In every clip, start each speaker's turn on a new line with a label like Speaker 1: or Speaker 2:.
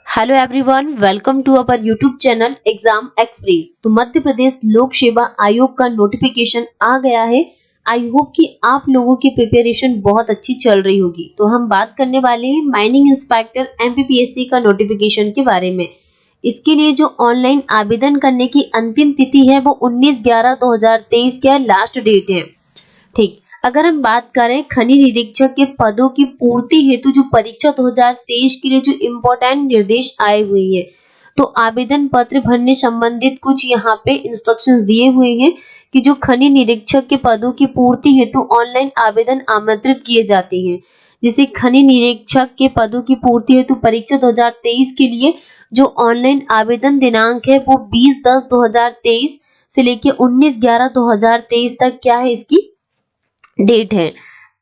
Speaker 1: Hello everyone, welcome to our YouTube channel exam express. तो मध्य प्रदेश लोक सेवा आयोग का नोटिफिकेशन आ गया है। आई होप कि आप लोगों की प्रिपरेशन बहुत अच्छी चल रही होगी। तो हम बात करने वाले हैं माइनिंग इंस्पेक्टर एमपीपीएससी का नोटिफिकेशन के बारे में। इसके लिए जो ऑनलाइन आवेदन करने की अंतिम तिथि है वो 19/11/2023 का लास्ट डेट है। ठीक, अगर हम बात करें खनिज निरीक्षक के पदों की पूर्ति हेतु जो परीक्षा 2023 के लिए जो इम्पोर्टेंट निर्देश आए हुए हैं, तो आवेदन पत्र भरने संबंधित कुछ यहाँ पे इंस्ट्रक्शंस दिए हुए हैं कि जो खनिज निरीक्षक के पदों की पूर्ति हेतु ऑनलाइन आवेदन आमंत्रित किए जाते हैं। जैसे खनिज निरीक्षक के पदों की पूर्ति हेतु परीक्षा 2023 के लिए जो ऑनलाइन आवेदन दिनांक है वो 20/10/2023 से लेके 19/11/2023 तक क्या है इसकी डेट है।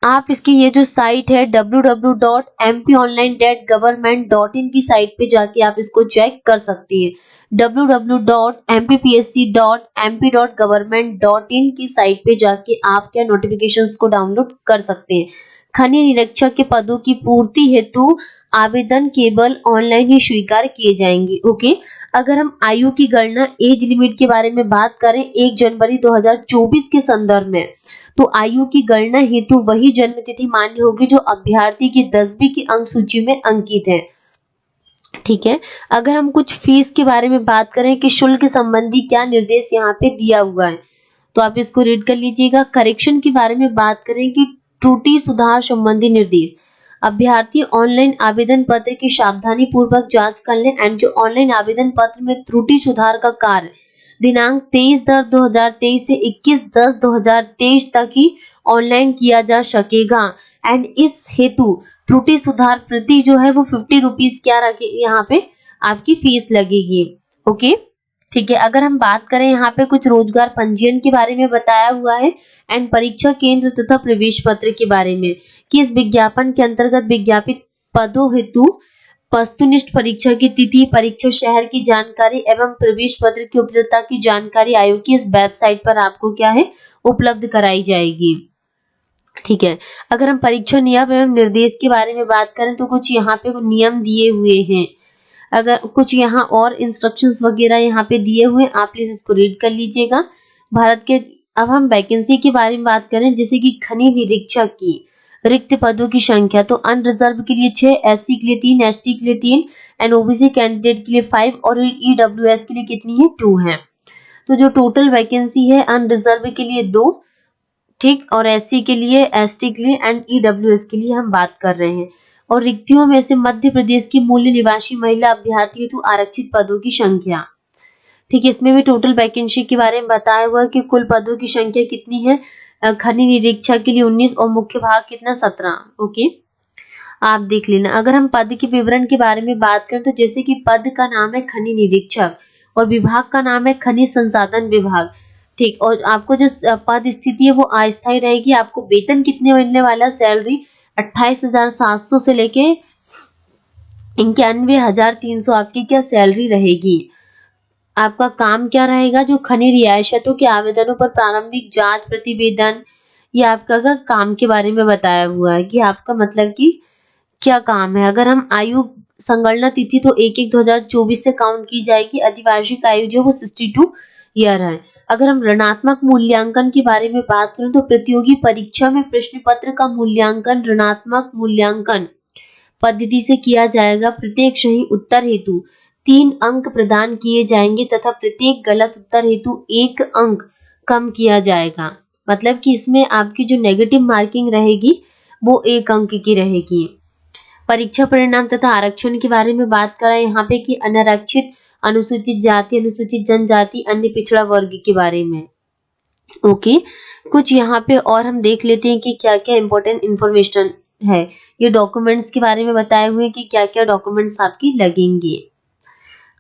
Speaker 1: आप इसकी ये जो साइट है www.mpionline.government.in की साइट पे जाके आप इसको चेक कर सकती हैं। www.mppsc.mp.government.in की साइट पे जाके आप क्या नोटिफिकेशंस को डाउनलोड कर सकते हैं। खनिज निरीक्षक के पदों की पूर्ति हेतु आवेदन केवल ऑनलाइन ही स्वीकार किए जाएंगे। ओके, अगर हम आयु की गणना एज लिमिट के बारे में बात करें 1 जनवरी 2024 के संदर्भ में, तो आयु की गणना हेतु वही जन्म तिथि मान्य होगी जो अभ्यर्थी की 10वीं की अंक सूची में अंकित है। ठीक है, अगर हम कुछ फीस के बारे में बात करें कि शुल्क संबंधी क्या निर्देश यहाँ पे दिया हुआ है, तो आप इसको रीड कर लीजिएगा। करेक्शन के बारे में बात करें कि त्रुटि सुधार संबंधी निर्देश, अभ्यर्थी ऑनलाइन आवेदन पत्र की सावधानी पूर्वक जांच कर लें एंड जो ऑनलाइन आवेदन पत्र में त्रुटि सुधार का कार्य दिनांक 23/10/2023 से 21/10/2023 तक ही ऑनलाइन किया जा सकेगा। एंड इस हेतु त्रुटि सुधार प्रति जो है वो 50 रुपीज क्या रखे यहाँ पे आपकी फीस लगेगी। ओके, ठीक है। अगर हम बात करें यहाँ पे कुछ रोजगार पंजीयन के बारे में बताया हुआ है एंड परीक्षा केंद्र तथा प्रवेश पत्र के बारे में कि इस विज्ञापन के अंतर्गत विज्ञापित पदों हेतु वस्तुनिष्ठ परीक्षा की तिथि, परीक्षा शहर की जानकारी एवं प्रवेश पत्र की उपलब्धता की जानकारी आयोग की इस वेबसाइट पर आपको क्या है उपलब्ध कराई जाएगी। ठीक है, अगर हम परीक्षा नियम एवं निर्देश के बारे में बात करें तो कुछ यहाँ पे नियम दिए हुए हैं। अगर कुछ यहाँ और इंस्ट्रक्शंस वगैरह यहाँ पे दिए हुए हैं, आप प्लीज इसको रीड कर लीजिएगा। भारत के अब हम वैकेंसी के बारे में बात करें जैसे कि खनिज निरीक्षक की रिक्त पदों की संख्या, तो अनरिजर्व के लिए 6, एससी के लिए 3, एसटी के लिए 3 एंड ओबीसी कैंडिडेट के लिए 5 और ईडब्ल्यूएस के लिए कितनी है 2 है। तो जो टोटल वैकेंसी है अनरिजर्व के लिए 2, ठीक, और एससी के लिए, एसटी के लिए एंड ईडब्ल्यूएस के लिए हम बात कर रहे हैं। और रिक्तियों में से मध्य प्रदेश की मूल निवासी महिला अभ्यर्थी हेतु आरक्षित पदों की संख्या, ठीक है, इसमें भी टोटल वैकेंसी के बारे में बताया हुआ है कि कुल पदों की संख्या कितनी है। खनिज निरीक्षक के लिए 19 और मुख्य भाग कितना 17। ओके, आप देख लेना। अगर हम पद के विवरण के बारे में बात करें तो जैसे कि पद का नाम है खनिज निरीक्षक और विभाग का नाम है खनिज संसाधन विभाग। ठीक, और आपको जो पद स्थिति है वो अस्थायी रहेगी। आपको वेतन कितने मिलने वाला, सैलरी 28,700 से लेके 91,300 आपकी क्या सैलरी रहेगी। आपका काम क्या रहेगा, जो खनिज रियासतों के आवेदनों पर प्रारंभिक जांच प्रतिवेदन, ये आपका काम के बारे में बताया हुआ है कि आपका मतलब कि क्या काम है। अगर हम आयु संगणना तिथि तो 1/1/2024 से काउंट की जाएगी। अधिवार्षिक आयु जो वो 62 ईयर है। अगर हम ऋणात्मक मूल्यांकन के बारे में बात करें तो प्रतियोगी परीक्षा में प्रश्न पत्र का मूल्यांकन ऋणात्मक मूल्यांकन पद्धति से किया जाएगा। प्रत्येक सही उत्तर हेतु 3 अंक प्रदान किए जाएंगे तथा प्रत्येक गलत उत्तर हेतु 1 अंक कम किया जाएगा। मतलब कि इसमें आपकी जो नेगेटिव मार्किंग रहेगी वो 1 अंक की रहेगी। परीक्षा परिणाम तथा आरक्षण के बारे में बात करें यहाँ पे कि अनारक्षित, अनुसूचित जाति, अनुसूचित जनजाति, अन्य पिछड़ा वर्ग के बारे में। ओके, कुछ यहाँ पे और हम देख लेते हैं कि क्या क्या इंपॉर्टेंट इंफॉर्मेशन है। ये डॉक्यूमेंट्स के बारे में बताए हुए कि क्या क्या डॉक्यूमेंट्स आपकी लगेंगे।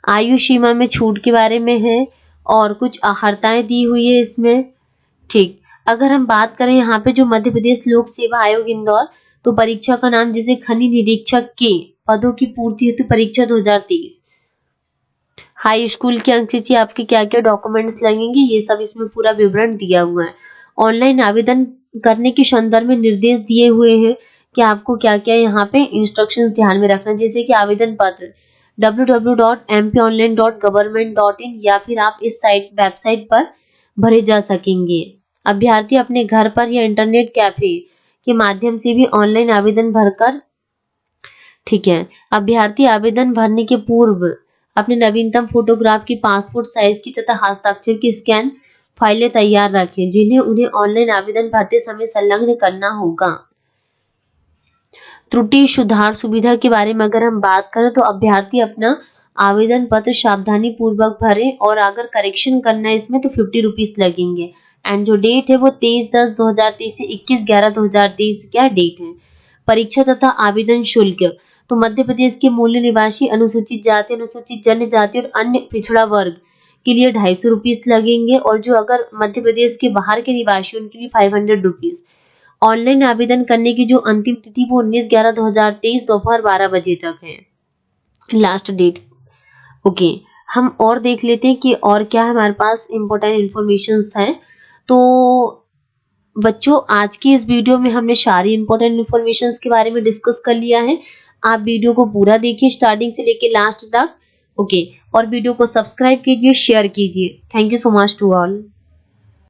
Speaker 1: आयु सीमा में छूट के बारे में है और कुछ अर्हताएं दी हुई है इसमें। ठीक, अगर हम बात करें यहाँ पे जो मध्य प्रदेश लोक सेवा आयोग इंदौर, तो परीक्षा का नाम जैसे खनिज निरीक्षक के पदों की पूर्ति हेतु परीक्षा 2023। हाई स्कूल की अंक सूची, आपके क्या क्या डॉक्यूमेंट्स लगेंगे ये सब इसमें पूरा विवरण दिया हुआ है। ऑनलाइन आवेदन करने के संदर्भ में निर्देश दिए हुए हैं कि आपको क्या क्या यहाँ पे इंस्ट्रक्शंस ध्यान में रखना, जैसे कि आवेदन पत्र www.mponline.government.in या फिर आप इस वेबसाइट पर भरे जा सकेंगे। अभ्यर्थी अपने घर पर या इंटरनेट कैफे के माध्यम से भी ऑनलाइन आवेदन भरकर, ठीक है, अभ्यर्थी आवेदन भरने के पूर्व अपने नवीनतम फोटोग्राफ की, पासपोर्ट साइज की तथा हस्ताक्षर की स्कैन फाइलें तैयार रखें, जिन्हें उन्हें ऑनलाइन आवेदन भरते समय संलग्न करना होगा। त्रुटि सुधार सुविधा के बारे में अगर हम बात करें तो अभ्यर्थी अपना आवेदन पत्र सावधानी पूर्वक भरे और अगर करेक्शन करना है इसमें तो 50 रुपीज लगेंगे। एंड जो डेट है वो 23/10/2023 से 21/11/2023 क्या डेट है। परीक्षा तथा आवेदन शुल्क, तो मध्य प्रदेश के मूल निवासी, अनुसूचित जाति, अनुसूचित जनजाति और अन्य पिछड़ा वर्ग के लिए 250 रुपीज लगेंगे और जो अगर मध्य प्रदेश के बाहर के निवासी उनके लिए 500 रुपीज। ऑनलाइन आवेदन करने की जो अंतिम तिथि वो 19/11/2023 दोपहर 12 बजे तक है, लास्ट डेट। ओके, हम और देख लेते हैं कि और क्या हमारे पास इंपॉर्टेंट इंफॉर्मेशंस हैं। तो बच्चों, आज की इस वीडियो में हमने सारी इंपॉर्टेंट इंफॉर्मेशंस के बारे में डिस्कस कर लिया है। आप वीडियो को पूरा देखिए स्टार्टिंग से लेके लास्ट तक। ओके, और वीडियो को सब्सक्राइब कीजिए, शेयर कीजिए। Thank you so much to all.